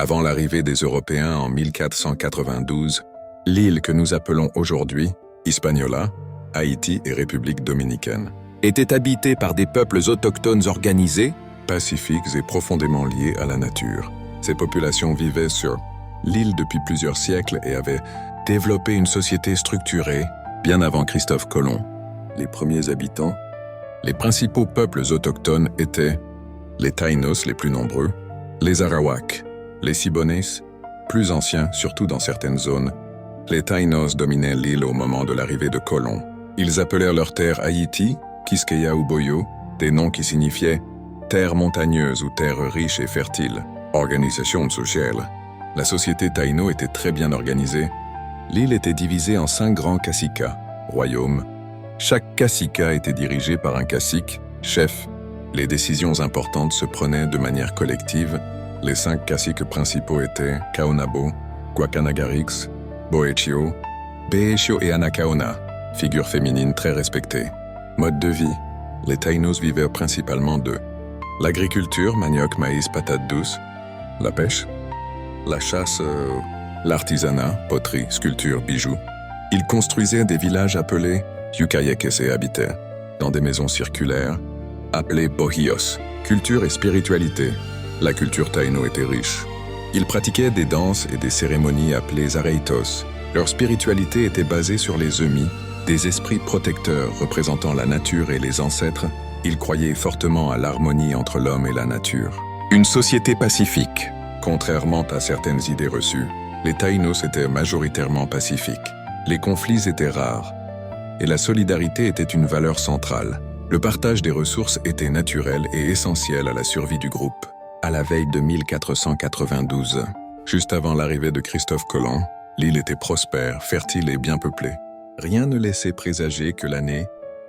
Avant l'arrivée des Européens en 1492, l'île que nous appelons aujourd'hui Hispaniola, Haïti et République dominicaine, était habitée par des peuples autochtones organisés, pacifiques et profondément liés à la nature. Ces populations vivaient sur l'île depuis plusieurs siècles et avaient développé une société structurée bien avant Christophe Colomb. Les premiers habitants, les principaux peuples autochtones étaient les Taïnos les plus nombreux, les Arawaks, les Siboneyes, plus anciens surtout dans certaines zones. Les Taïnos dominaient l'île au moment de l'arrivée de Colomb. Ils appelèrent leur terre Haïti, Quisqueya ou Boyo, des noms qui signifiaient terre montagneuse ou terre riche et fertile. Organisation sociale. La société taïno était très bien organisée. L'île était divisée en 5 grands caciquas, royaumes. Chaque caciquat était dirigé par un cacique, chef. Les décisions importantes se prenaient de manière collective. Les 5 caciques principaux étaient Kaonabo, Guacanagarix, Boechio, Beechio et Anacaona, figures féminines très respectées. Mode de vie. Les Taïnos vivaient principalement de l'agriculture, manioc, maïs, patates douces, la pêche, la chasse, l'artisanat, poterie, sculpture, bijoux. Ils construisaient des villages appelés Yucayekes et habitaient dans des maisons circulaires appelées bohíos. Culture et spiritualité. La culture taïno était riche. Ils pratiquaient des danses et des cérémonies appelées areitos. Leur spiritualité était basée sur les Emi, des esprits protecteurs représentant la nature et les ancêtres. Ils croyaient fortement à l'harmonie entre l'homme et la nature. Une société pacifique. Contrairement à certaines idées reçues, les Taïnos étaient majoritairement pacifiques. Les conflits étaient rares, et la solidarité était une valeur centrale. Le partage des ressources était naturel et essentiel à la survie du groupe. À la veille de 1492, juste avant l'arrivée de Christophe Colomb, l'île était prospère, fertile et bien peuplée. Rien ne laissait présager que l'année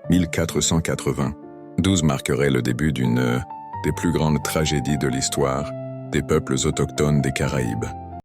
1492 marquerait le début d'une des plus grandes tragédies de l'histoire des peuples autochtones des Caraïbes.